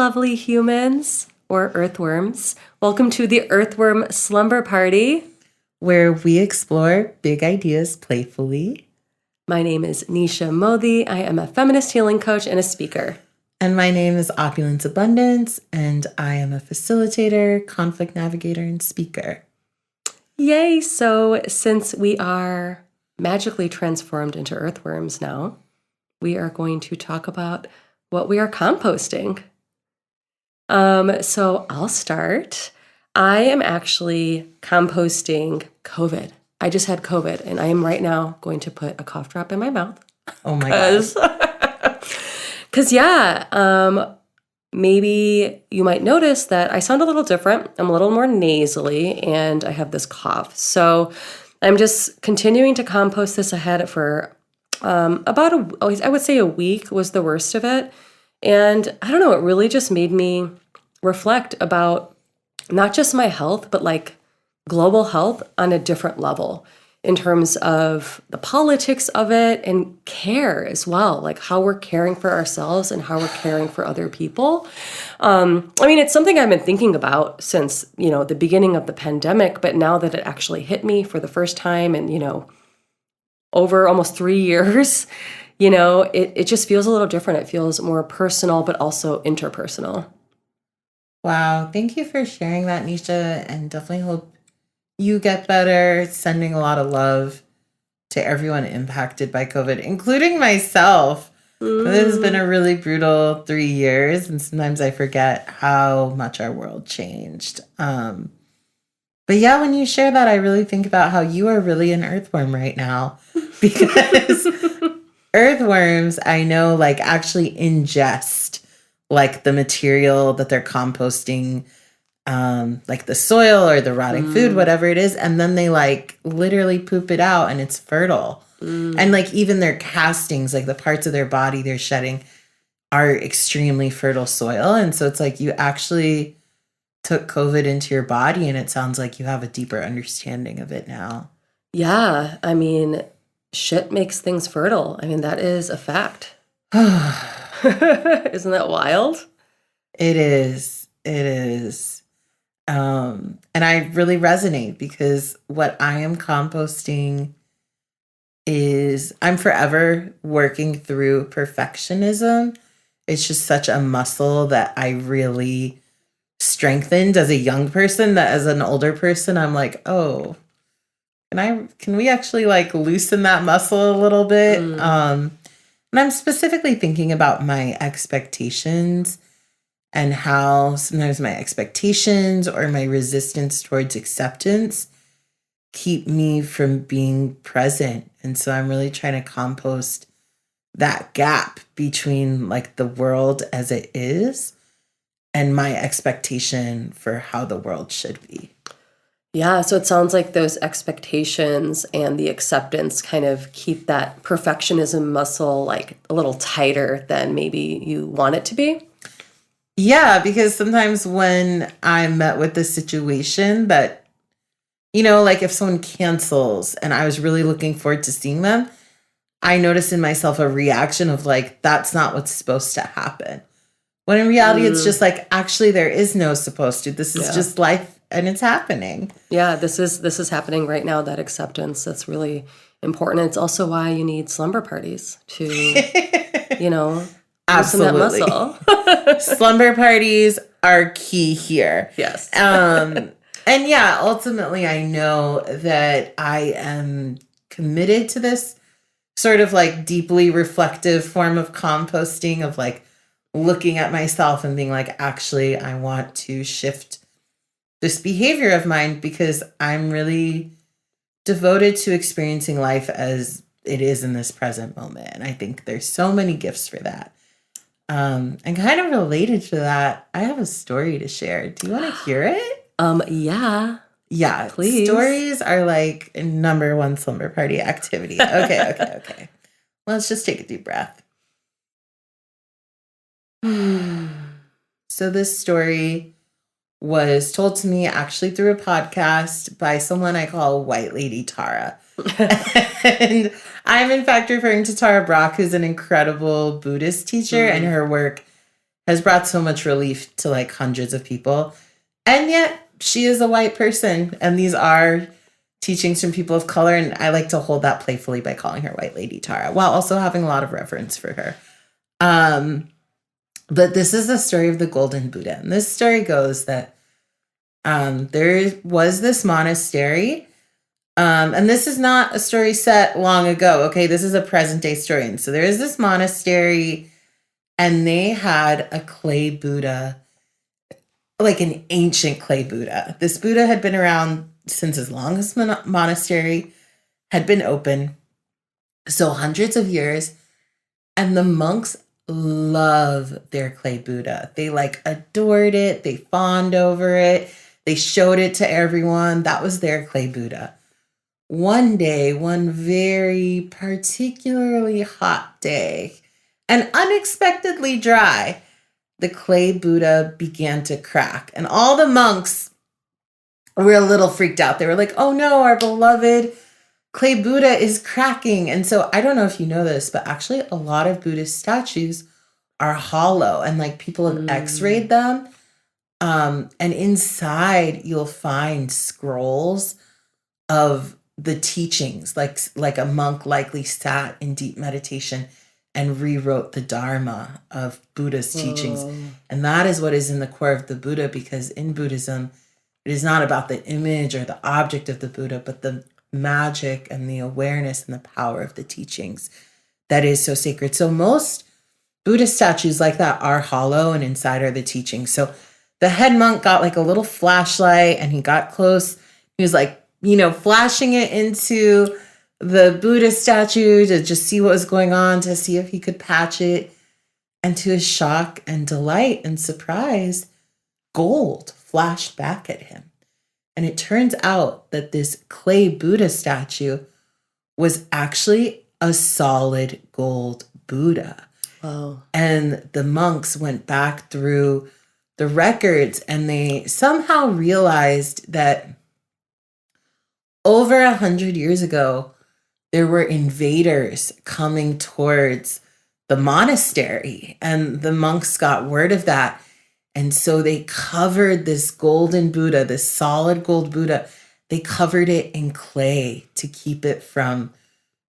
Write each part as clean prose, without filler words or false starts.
lovely humans, or earthworms. Welcome to the Earthworm Slumber Party, where we explore big ideas playfully. My name is Nisha Modi. I am a feminist healing coach and a speaker. And my name is Opulence Abundance, and I am a facilitator, conflict navigator, and speaker. Yay! So since we are magically transformed into earthworms now, we are going to talk about what we are composting. So I'll start. I am actually composting COVID. I just had COVID, and I am right now going to put a cough drop in my mouth. Oh my God. Because, maybe you might notice that I sound a little different. I'm a little more nasally, and I have this cough. So I'm just continuing to compost this ahead for I would say a week was the worst of it. And I don't know, it really just made me reflect about not just my health, but like global health on a different level in terms of the politics of it and care as well, like how we're caring for ourselves and how we're caring for other people. It's something I've been thinking about since, the beginning of the pandemic, but now that it actually hit me for the first time and, over almost 3 years, it just feels a little different. It feels more personal, but also interpersonal. Wow. Thank you for sharing that, Nisha, and definitely hope you get better. Sending a lot of love to everyone impacted by COVID, including myself. This has been a really brutal 3 years, and sometimes I forget how much our world changed. But yeah, when you share that, I really think about how you are really an earthworm right now, because earthworms, I know, actually ingest the material that they're composting, the soil or the rotting food, whatever it is, and then they literally poop it out and it's fertile. And even their castings, the parts of their body they're shedding are extremely fertile soil. And so it's you actually took COVID into your body, and it sounds like you have a deeper understanding of it now. Yeah, shit makes things fertile. That is a fact. Isn't that wild? It is. It is. And I really resonate because what I am composting is I'm forever working through perfectionism. It's just such a muscle that I really strengthened as a young person, that as an older person, I'm oh, can we actually loosen that muscle a little bit? And I'm specifically thinking about my expectations and how sometimes my expectations or my resistance towards acceptance keep me from being present. And so I'm really trying to compost that gap between the world as it is and my expectation for how the world should be. Yeah, so it sounds like those expectations and the acceptance kind of keep that perfectionism muscle a little tighter than maybe you want it to be. Yeah, because sometimes when I'm met with this situation that, if someone cancels and I was really looking forward to seeing them, I notice in myself a reaction of that's not what's supposed to happen. When in reality, it's just actually there is no supposed to. This is just life, and it's happening. Yeah, this is happening right now, that acceptance. That's really important. It's also why you need slumber parties to, Absolutely. loosen that muscle. Slumber parties are key here. Yes. And yeah, ultimately, I know that I am committed to this sort of deeply reflective form of composting, of looking at myself and being actually, I want to shift this behavior of mine because I'm really devoted to experiencing life as it is in this present moment. And I think there's so many gifts for that. And kind of related to that, I have a story to share. Do you want to hear it? Yeah. Yeah, please. Stories are number one slumber party activity. Okay. Let's just take a deep breath. So this story was told to me actually through a podcast by someone I call White Lady Tara. And I'm in fact referring to Tara Brach, who's an incredible Buddhist teacher, and her work has brought so much relief to like hundreds of people. And yet she is a white person, and these are teachings from people of color. And I like to hold that playfully by calling her White Lady Tara, while also having a lot of reverence for her. But this is the story of the Golden Buddha. And this story goes that there was this monastery. And this is not a story set long ago. Okay, this is a present day story. And so there is this monastery, and they had a clay Buddha, like an ancient clay Buddha. This Buddha had been around since as long as the monastery had been open. So hundreds of years. And the monks love their clay Buddha. They like adored it. They fawned over it. They showed it to everyone. That was their clay Buddha. One day, one very particularly hot day, and unexpectedly dry, the clay Buddha began to crack. And all the monks were a little freaked out. They were like, oh no, our beloved clay Buddha is cracking. And so I don't know if you know this, but actually a lot of Buddhist statues are hollow, and like people have x-rayed them. And inside you'll find scrolls of the teachings, like a monk likely sat in deep meditation and rewrote the Dharma of Buddha's teachings. And that is what is in the core of the Buddha, because in Buddhism, it is not about the image or the object of the Buddha, but the magic and the awareness and the power of the teachings that is so sacred. So most Buddhist statues like that are hollow, and inside are the teachings. So the head monk got like a little flashlight, and he got close. He was like, flashing it into the Buddha statue to just see what was going on, to see if he could patch it. And to his shock and delight and surprise, gold flashed back at him. And it turns out that this clay Buddha statue was actually a solid gold Buddha. Wow. And the monks went back through the records, and they somehow realized that over 100 years ago, there were invaders coming towards the monastery, and the monks got word of that. And so they covered this golden Buddha, this solid gold Buddha, they covered it in clay to keep it from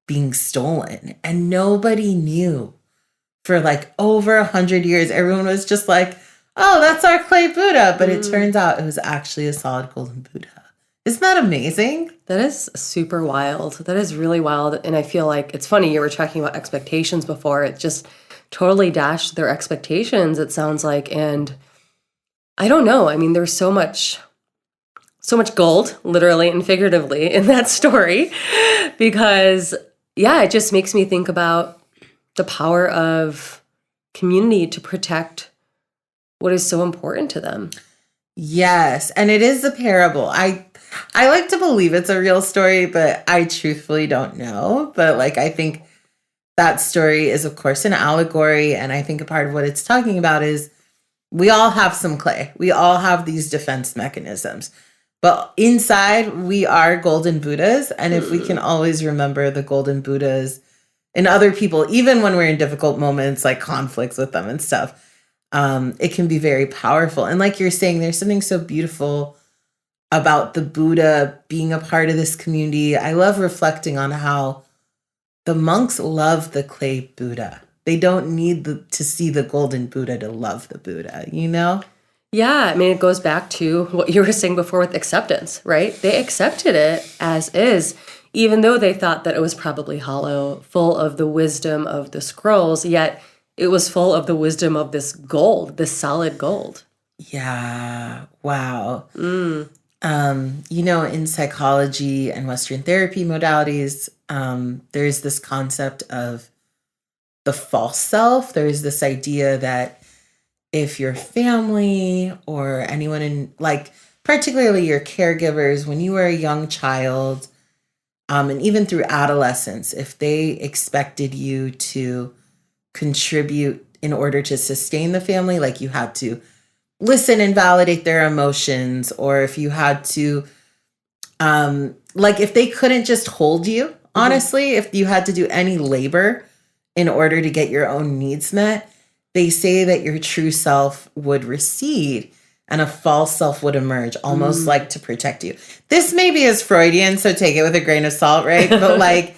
being stolen. And nobody knew for like over 100 years. Everyone was just like, oh, that's our clay Buddha. But it turns out it was actually a solid golden Buddha. Isn't that amazing? That is super wild. That is really wild. And I feel like it's funny, you were talking about expectations before. It just totally dashed their expectations, it sounds like. And I don't know. I mean, there's so much gold, literally and figuratively, in that story. Because, yeah, it just makes me think about the power of community to protect what is so important to them. Yes. And it is a parable. I like to believe it's a real story, but I truthfully don't know. But like, I think that story is, of course, an allegory. And I think a part of what it's talking about is we all have some clay. We all have these defense mechanisms. But inside, we are golden Buddhas. And if we can always remember the golden Buddhas in other people, even when we're in difficult moments, like conflicts with them and stuff, it can be very powerful. And like you're saying, there's something so beautiful about the Buddha being a part of this community. I love reflecting on how the monks love the clay Buddha. They don't need to see the golden Buddha to love the Buddha, Yeah, I mean, it goes back to what you were saying before with acceptance, right? They accepted it as is, even though they thought that it was probably hollow, full of the wisdom of the scrolls, yet it was full of the wisdom of this gold, this solid gold. Yeah, wow. In psychology and Western therapy modalities, there's this concept of the false self. There's this idea that if your family or anyone in, like, particularly your caregivers, when you were a young child, and even through adolescence, if they expected you to contribute in order to sustain the family, like you had to listen and validate their emotions, or if you had to, if they couldn't just hold you, honestly, if you had to do any labor in order to get your own needs met, they say that your true self would recede and a false self would emerge, almost like to protect you. This maybe is Freudian, so take it with a grain of salt, right? But like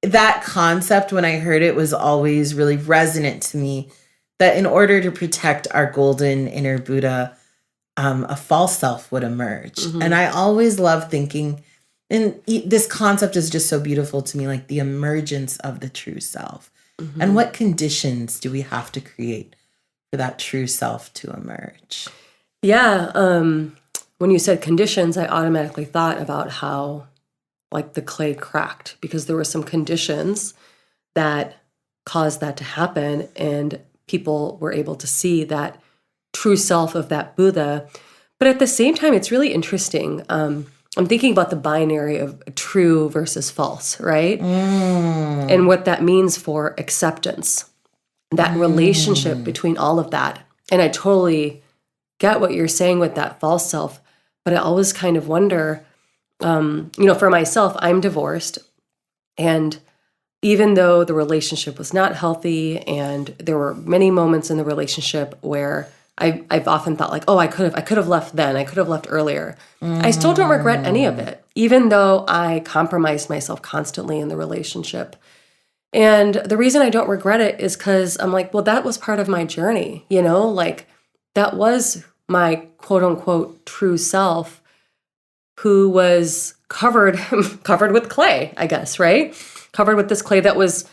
that concept, when I heard it, was always really resonant to me, that in order to protect our golden inner Buddha, a false self would emerge. And I always love thinking, and this concept is just so beautiful to me, like the emergence of the true self. And what conditions do we have to create for that true self to emerge? Yeah. When you said conditions, I automatically thought about how like the clay cracked because there were some conditions that caused that to happen, and people were able to see that true self of that Buddha. But at the same time, it's really interesting. I'm thinking about the binary of true versus false, right? And what that means for acceptance, that relationship between all of that. And I totally get what you're saying with that false self, but I always kind of wonder, for myself, I'm divorced, and even though the relationship was not healthy and there were many moments in the relationship where I've often thought like, oh, I could have left then. I could have left earlier. I still don't regret any of it, even though I compromised myself constantly in the relationship. And the reason I don't regret it is because I'm like, well, that was part of my journey, like that was my quote unquote true self who was covered with clay, I guess, right? Covered with this clay that was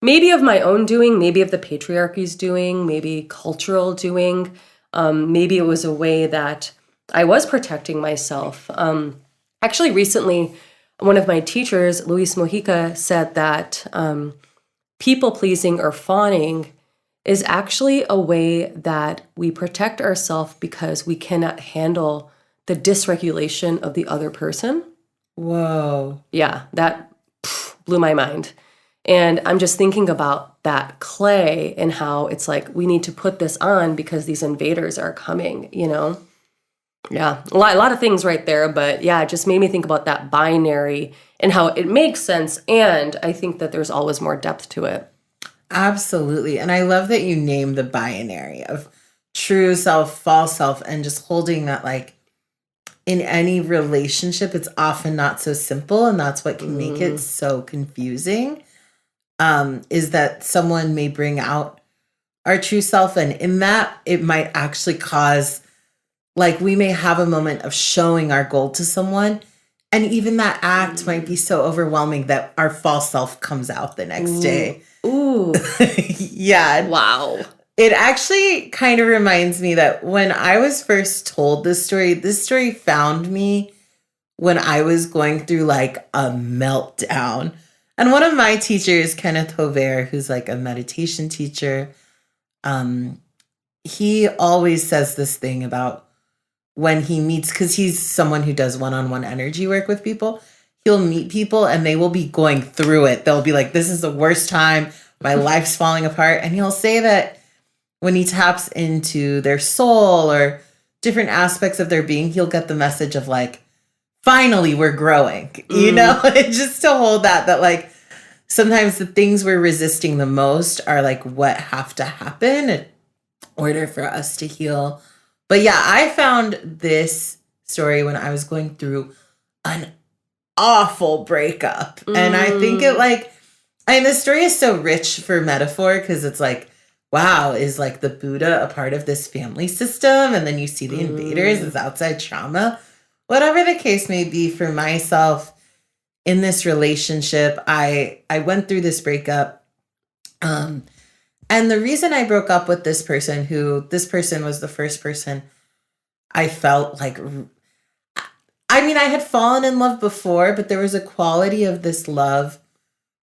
maybe of my own doing, maybe of the patriarchy's doing, maybe cultural doing. Maybe it was a way that I was protecting myself. Actually, recently, one of my teachers, Luis Mojica, said that people-pleasing or fawning is actually a way that we protect ourselves because we cannot handle the dysregulation of the other person. Whoa. Yeah, that blew my mind. And I'm just thinking about that clay and how it's like, we need to put this on because these invaders are coming, Yeah, a lot of things right there. But yeah, it just made me think about that binary and how it makes sense. And I think that there's always more depth to it. Absolutely. And I love that you name the binary of true self, false self, and just holding that like in any relationship, it's often not so simple. And that's what can make it so confusing. Is that someone may bring out our true self, and in that it might actually cause, like, we may have a moment of showing our gold to someone, and even that act might be so overwhelming that our false self comes out the next day. Ooh. Yeah. Wow. It actually kind of reminds me that when I was first told this story found me when I was going through like a meltdown. And one of my teachers, Kenneth Hover, who's like a meditation teacher, he always says this thing about when he meets, because he's someone who does one-on-one energy work with people, he'll meet people and they will be going through it. They'll be like, this is the worst time. My life's falling apart. And he'll say that when he taps into their soul or different aspects of their being, he'll get the message of like, finally, we're growing, and just to hold that like sometimes the things we're resisting the most are like what have to happen in order for us to heal. But yeah, I found this story when I was going through an awful breakup. And I think this story is so rich for metaphor because it's like, wow, is like the Buddha a part of this family system? And then you see the invaders as outside trauma. Whatever the case may be, for myself in this relationship, I went through this breakup. And the reason I broke up with this person was the first person I felt like, I mean, I had fallen in love before, but there was a quality of this love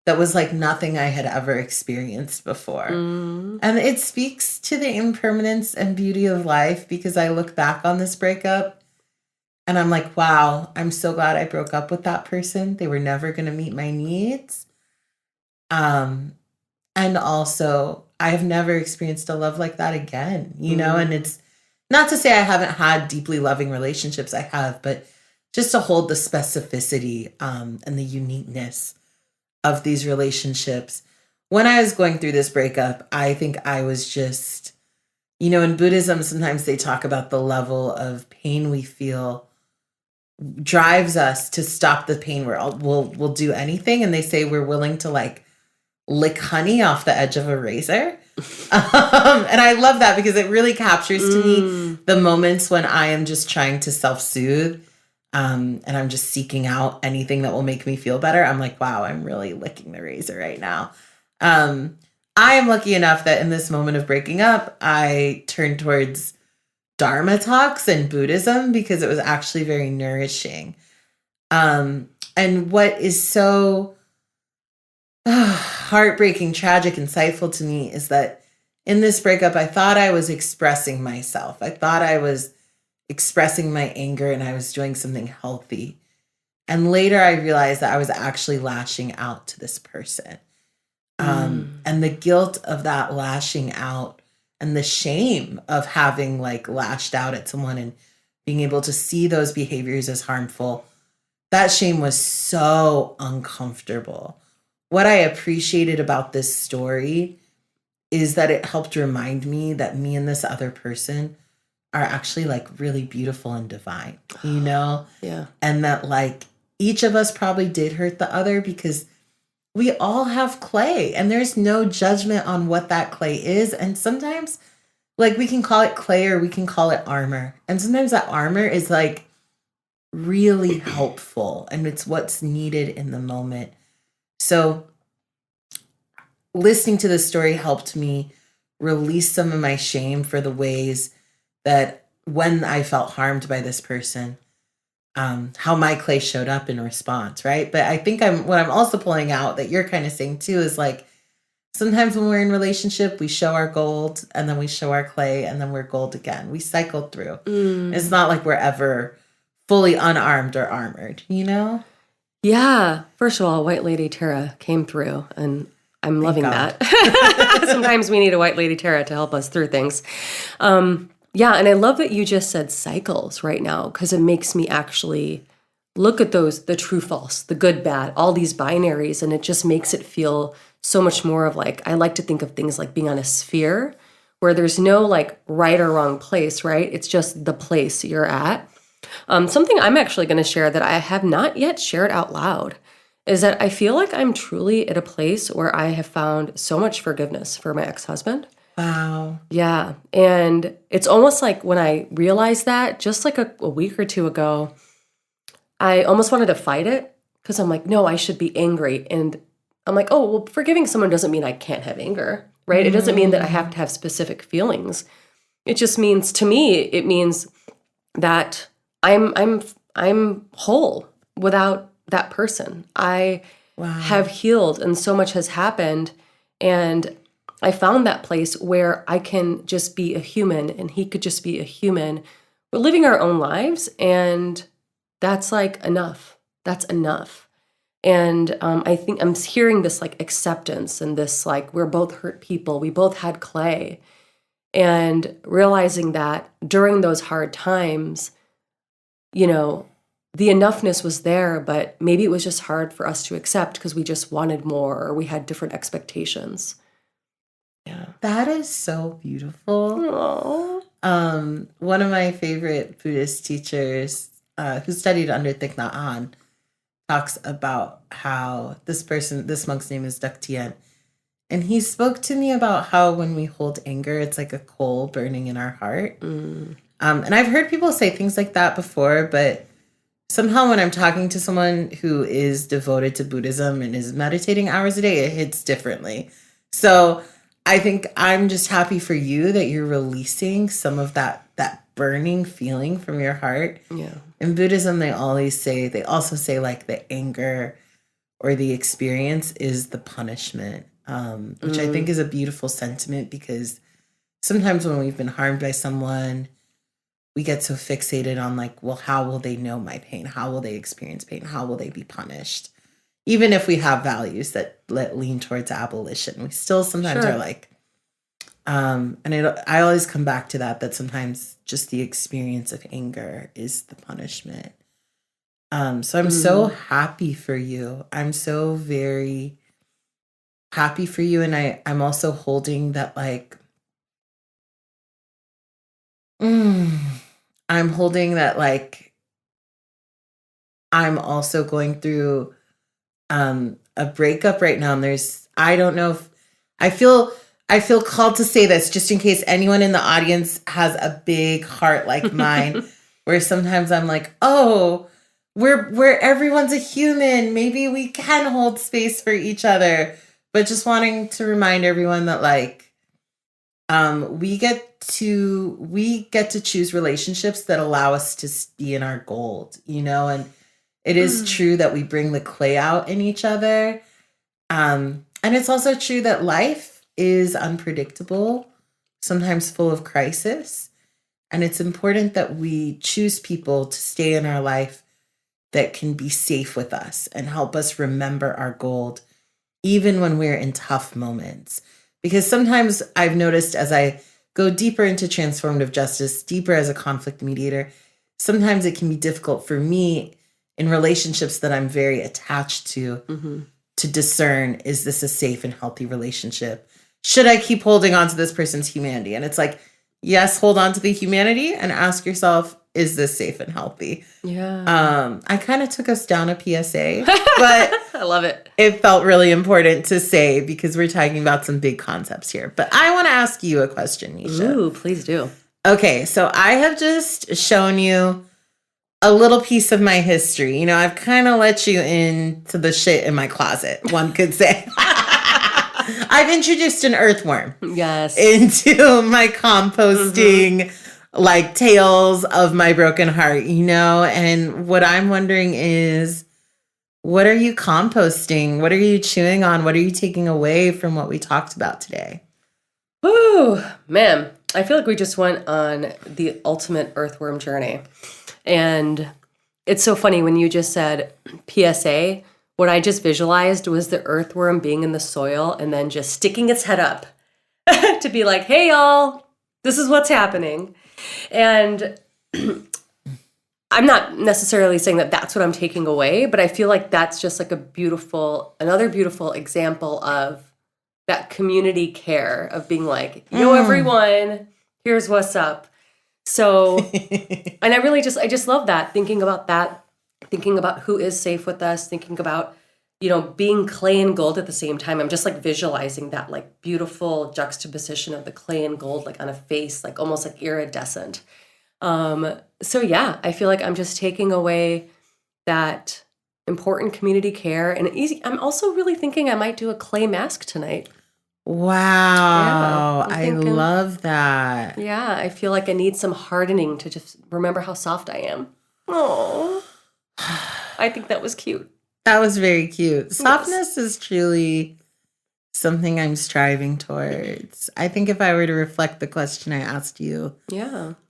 that was like nothing I had ever experienced before. And it speaks to the impermanence and beauty of life because I look back on this breakup and I'm like, wow, I'm so glad I broke up with that person. They were never going to meet my needs. And also, I have never experienced a love like that again, and it's not to say I haven't had deeply loving relationships. I have, but just to hold the specificity and the uniqueness of these relationships. when I was going through this breakup, I think I was just, in Buddhism, sometimes they talk about the level of pain we feel drives us to stop the pain. We'll do anything. And they say we're willing to like lick honey off the edge of a razor. And I love that because it really captures to me the moments when I am just trying to self-soothe. And I'm just seeking out anything that will make me feel better. I'm like, wow, I'm really licking the razor right now. I am lucky enough that in this moment of breaking up, I turned towards Dharma talks and Buddhism because it was actually very nourishing. And what is so heartbreaking, tragic, insightful to me is that in this breakup, I thought I was expressing myself. I thought I was expressing my anger and I was doing something healthy. And later I realized that I was actually lashing out to this person. And the guilt of that lashing out and the shame of having like lashed out at someone and being able to see those behaviors as harmful, that shame was so uncomfortable. What I appreciated about this story is that it helped remind me that me and this other person are actually like really beautiful and divine, Yeah. And that like each of us probably did hurt the other because we all have clay and there's no judgment on what that clay is. And sometimes like we can call it clay or we can call it armor. And sometimes that armor is like really helpful and it's what's needed in the moment. So listening to this story helped me release some of my shame for the ways that when I felt harmed by this person, how my clay showed up in response, right? But I think what I'm also pulling out that you're kind of saying too is like, sometimes when we're in relationship, we show our gold and then we show our clay and then we're gold again. We cycle through. It's not like we're ever fully unarmed or armored, Yeah. First of all, White Lady Tara came through and I'm loving God. that. Sometimes we need a White Lady Tara to help us through things. Yeah, and I love that you just said cycles right now because it makes me actually look at those, the true, false, the good, bad, all these binaries, and it just makes it feel so much more of like, I like to think of things like being on a sphere where there's no like right or wrong place, right? It's just the place you're at. Something I'm actually going to share that I have not yet shared out loud is that I feel like I'm truly at a place where I have found so much forgiveness for my ex-husband. Wow. Yeah. And it's almost like when I realized that just like a week or two ago, I almost wanted to fight it because I'm like, no, I should be angry. And I'm like, oh, well, forgiving someone doesn't mean I can't have anger, right? It doesn't mean that I have to have specific feelings. It just means, to me, it means that I'm whole without that person. I have healed and so much has happened. And I found that place where I can just be a human and he could just be a human. We're living our own lives and that's like enough. That's enough. And I think I'm hearing this like acceptance and this like we're both hurt people. We both had clay. And realizing that during those hard times, the enoughness was there, but maybe it was just hard for us to accept because we just wanted more or we had different expectations. Yeah. That is so beautiful. Aww. One of my favorite Buddhist teachers who studied under Thich Nhat Hanh talks about how this monk's name is Duc, and he spoke to me about how when we hold anger, it's like a coal burning in our heart. And I've heard people say things like that before, but somehow when I'm talking to someone who is devoted to Buddhism and is meditating hours a day, it hits differently. So I think I'm just happy for you that you're releasing some of that burning feeling from your heart. Yeah. In Buddhism, they also say like the anger or the experience is the punishment, which I think is a beautiful sentiment because sometimes when we've been harmed by someone, we get so fixated on like, well, how will they know my pain? How will they experience pain? How will they be punished? Even if we have values that lean towards abolition, we still sometimes are like, I always come back to that sometimes just the experience of anger is the punishment. So I'm so happy for you. I'm so very happy for you. And I'm also holding that like, I'm holding that like, I'm also going through a breakup right now. And I don't know if I feel called to say this just in case anyone in the audience has a big heart like mine, where sometimes I'm like, oh, we're everyone's a human. Maybe we can hold space for each other. But just wanting to remind everyone that like we get to choose relationships that allow us to be in our gold, and it is true that we bring the clay out in each other. And it's also true that life is unpredictable, sometimes full of crisis. And it's important that we choose people to stay in our life that can be safe with us and help us remember our gold, even when we're in tough moments. Because sometimes I've noticed as I go deeper into transformative justice, deeper as a conflict mediator, sometimes it can be difficult for me in relationships that I'm very attached to discern, is this a safe and healthy relationship? Should I keep holding on to this person's humanity? And it's like, yes, hold on to the humanity and ask yourself, is this safe and healthy? Yeah. I kind of took us down a PSA, but I love it. It felt really important to say because we're talking about some big concepts here. But I want to ask you a question, Nisha. Ooh, please do. Okay, so I have just shown you a little piece of my history. I've kind of let you into the shit in my closet, one could say. I've introduced an earthworm into my composting, like tales of my broken heart, and what I'm wondering is, what are you composting? What are you chewing on? What are you taking away from what we talked about today? Ooh, man, I feel like we just went on the ultimate earthworm journey. And it's so funny when you just said PSA, what I just visualized was the earthworm being in the soil and then just sticking its head up to be like, hey, y'all, this is what's happening. And I'm not necessarily saying that that's what I'm taking away, but I feel like that's just like another beautiful example of that community care of being like, everyone, here's what's up. So, and I just love that, thinking about who is safe with us, thinking about, being clay and gold at the same time. I'm just like visualizing that like beautiful juxtaposition of the clay and gold, like on a face, like almost like iridescent. So yeah, I feel like I'm just taking away that important community care and I'm also really thinking I might do a clay mask tonight. Wow. I love that. Yeah. I feel like I need some hardening to just remember how soft I am. Oh, I think that was cute. That was very cute. Softness is truly something I'm striving towards. I think if I were to reflect the question I asked you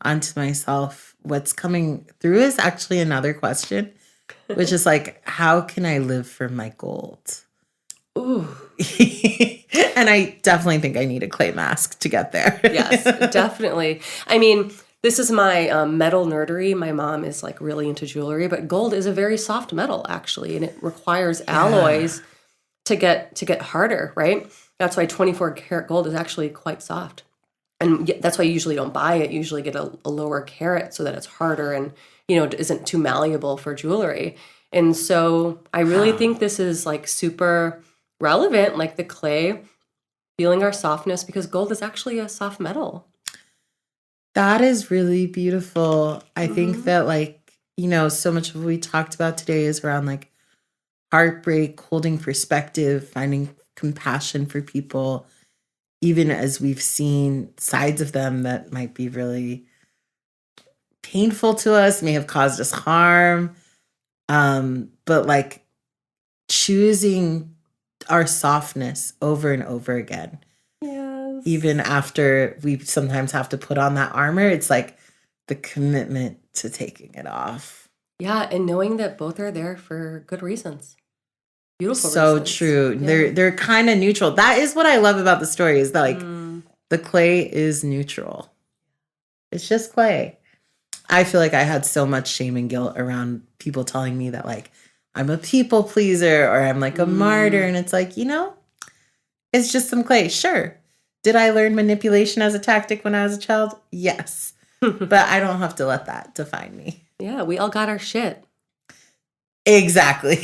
onto myself, what's coming through is actually another question, which is like, how can I live for my gold? Ooh. And I definitely think I need a clay mask to get there. Yes, definitely. I mean, this is my metal nerdery. My mom is like really into jewelry, but gold is a very soft metal actually, and it requires alloys to get harder, right? That's why 24 karat gold is actually quite soft. And that's why you usually don't buy it. You usually get a lower carat so that it's harder and, isn't too malleable for jewelry. And so I really think this is like super relevant, like the clay, feeling our softness, because gold is actually a soft metal. That is really beautiful. I think that so much of what we talked about today is around like heartbreak, holding perspective, finding compassion for people, even as we've seen sides of them that might be really painful to us, may have caused us harm. But like choosing our softness over and over again. Yes. Even after we sometimes have to put on that armor, it's like the commitment to taking it off. Yeah, and knowing that both are there for good reasons. Beautiful so reasons. True. Yeah. They're kind of neutral. That is what I love about the story, is that like the clay is neutral. It's just clay. I feel like I had so much shame and guilt around people telling me that like I'm a people pleaser or I'm like a martyr, and it's like, It's just some clay. Sure. Did I learn manipulation as a tactic when I was a child? Yes. But I don't have to let that define me. Yeah, we all got our shit. Exactly.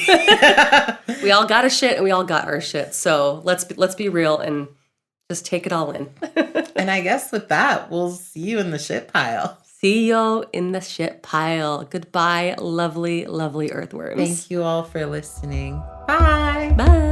We all got a shit and we all got our shit. So let's be real and just take it all in. And I guess with that, we'll see you in the shit pile. See you in the shit pile. Goodbye, lovely, lovely earthworms. Thank you all for listening. Bye. Bye.